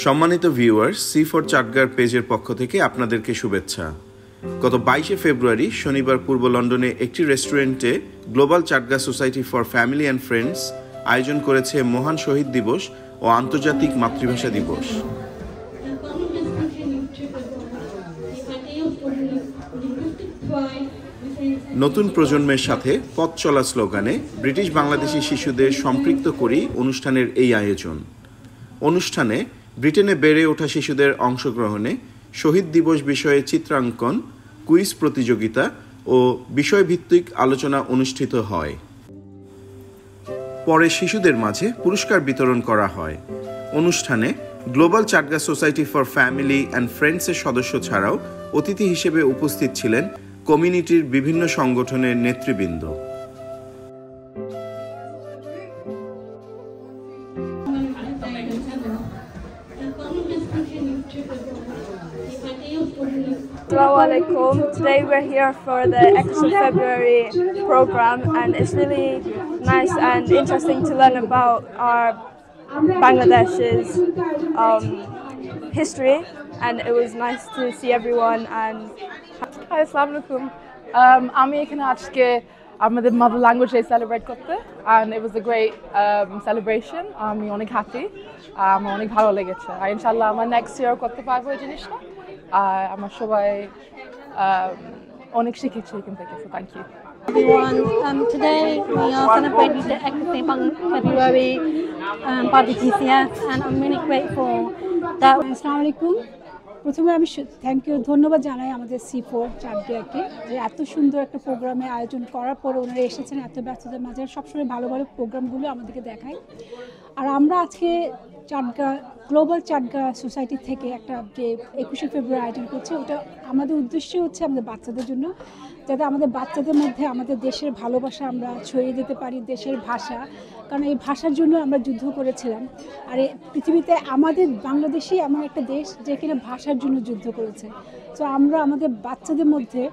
সম্মানিত viewers, C4 চাটগার পেজের পক্ষ থেকে আপনাদেরকে শুভেচ্ছা। গত 22শে ফেব্রুয়ারি শনিবার পূর্ব লন্ডনে একটি রেস্টুরেন্টে global Chatga society for family and friends আয়োজন করেছে মহান শহীদ দিবস ও আন্তর্জাতিক মাতৃভাষা দিবস। নতুন প্রজন্মের সাথে পথ চলা স্লোগানে ব্রিটিশ বাংলাদেশি শিশুদের সম্পৃক্ত করেই অনুষ্ঠানের এই আয়োজন। অনুষ্ঠানে ব্রিটেনে বেড়ে ওঠা শিশুদের অংশগ্রহণে শহীদ দিবস বিষয়ে চিত্রাঙ্কন, কুইজ প্রতিযোগিতা ও বিষয়ভিত্তিক আলোচনা অনুষ্ঠিত হয়। পরে শিশুদের মাঝে পুরস্কার বিতরণ করা হয়। অনুষ্ঠানে global Chatga society for family and ফ্রেন্ডসের সদস্য ছাড়াও অতিথি হিসেবে উপস্থিত ছিলেন কমিউনিটির বিভিন্ন সংগঠনের নেতৃবৃন্দ। Assalamualaikum. Today we're here for the Extra February program, and it's really nice and interesting to learn about our Bangladesh's history, and it was nice to see everyone. And Hi, Assalamualaikum. আমি এখানে আজকে আমাদের mother ল্যাঙ্গুয়েজে celebrate করতে, and it was a great celebration. আমি অনেক happy, আমার অনেক ভালো লেগেছে, আর ইনশাআল্লাহ আমরা নেক্সট ইয়ার করতে পারবো এই জিনিসটা। আর আমরা সবাই অনেক শিখেছি এখান থেকে, so thank you. Everyone, today we are celebrating the Extra February party TCS, and I'm really grateful that. Assalamualaikum. প্রথমে আমি ধন্যবাদ জানাই আমাদের C4 চাটগাকে যে এত সুন্দর একটা প্রোগ্রামে আয়োজন করার পরে ওনারা এসেছেন এত ব্যস্ততার মাঝে, সবসময় ভালো ভালো প্রোগ্রামগুলো আমাদেরকে দেখায়। আর আমরা আজকে চাটগা গ্লোবাল চাটগা সোসাইটি থেকে একটা যে 21শে ফেব্রুয়ারি আয়োজন করছে, ওটা আমাদের উদ্দেশ্য হচ্ছে আমাদের বাচ্চাদের জন্য, যাতে আমাদের বাচ্চাদের মধ্যে আমাদের দেশের ভালোবাসা আমরা ছড়িয়ে দিতে পারি, দেশের ভাষা, কারণ এই ভাষার জন্য আমরা যুদ্ধ করেছিলাম। আর পৃথিবীতে আমাদের বাংলাদেশই এমন একটা দেশ যেখানে ভাষার জন্য যুদ্ধ করেছে। তো আমরা আমাদের বাচ্চাদের মধ্যে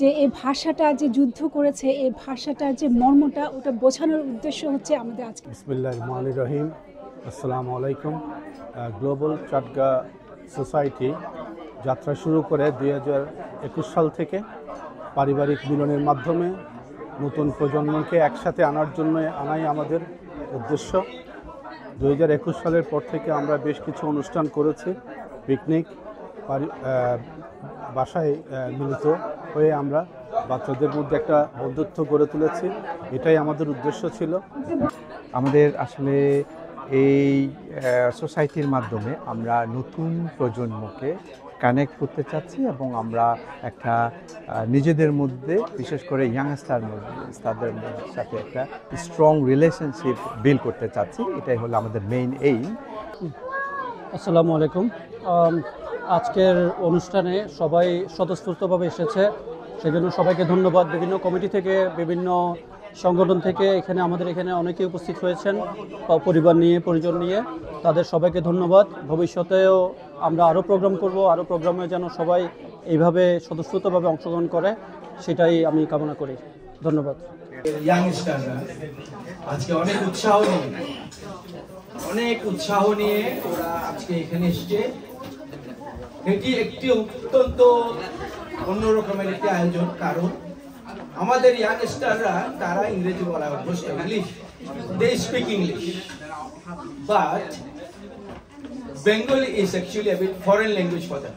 যে এই ভাষাটা যে যুদ্ধ করেছে, এই ভাষাটার যে মর্মটা, ওটা বোঝানোর উদ্দেশ্য হচ্ছে আমাদের আজকে। বিসমিল্লাহির রহমানির রহিম। আসসালামু আলাইকুম। গ্লোবাল চাটগা সোসাইটি যাত্রা শুরু করে 2021 সাল থেকে পারিবারিক মিলনের মাধ্যমে নতুন প্রজন্মকে একসাথে আনার জন্য আনাই আমাদের উদ্দেশ্য। 2021 সালের পর থেকে আমরা বেশ কিছু অনুষ্ঠান করেছি, পিকনিক, বাসায় মিলিত হয়ে আমরা বাচ্চাদের মধ্যে একটা বন্ধুত্ব গড়ে তুলেছি। এটাই আমাদের উদ্দেশ্য ছিল। আমাদের আসলে এই সোসাইটির মাধ্যমে আমরা নতুন প্রজন্মকে কানেক্ট করতে চাচ্ছি, এবং আমরা একটা নিজেদের মধ্যে বিশেষ করে ইয়াংস্টারদের সাথে একটা স্ট্রং রিলেশনশিপ বিল্ড করতে চাচ্ছি। এটাই হলো আমাদের মেইন এইম। আসসালামু আলাইকুম। আজকের অনুষ্ঠানে সবাই স্বতঃস্ফূর্তভাবে এসেছে, সেজন্য সবাইকে ধন্যবাদ। বিভিন্ন কমিটি থেকে, বিভিন্ন সংগঠন থেকে আমাদের এখানে অনেকেই উপস্থিত হয়েছেন, পরিবার নিয়ে, পরিজন নিয়ে, তাদের সবাইকে ধন্যবাদ। ভবিষ্যতেও আমরা আরও প্রোগ্রাম করব, আরও প্রোগ্রামে যেন সবাই এইভাবে স্বতঃস্ফূর্তভাবে অংশগ্রহণ করে, সেটাই আমি কামনা করি। ধন্যবাদ। ইয়াংস্টাররা আজকে অনেক উৎসাহ নিয়ে ওরা আজকে এখানে এসেছে। এটি একটি অত্যন্ত অন্যরকমের একটি আয়োজন, কারণ আমাদের ইয়াংস্টাররা তারা ইংরেজি বলা অভ্যস্ত, English, they speak English, but Bengali is actually a bit foreign language for them.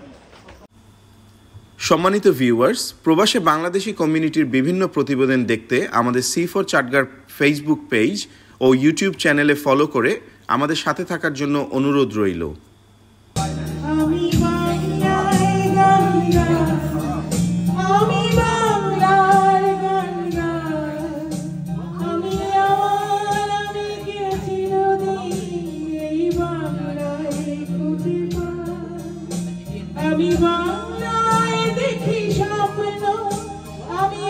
সম্মানিত ভিউয়ার্স, প্রবাসে বাংলাদেশি কমিউনিটির বিভিন্ন প্রতিবেদন দেখতে আমাদের C4 চাটগার ফেসবুক পেজ ও ইউটিউব চ্যানেলে ফলো করে আমাদের সাথে থাকার জন্য অনুরোধ রইল। আমি বাংলায় দেখি স্বপ্ন, আমি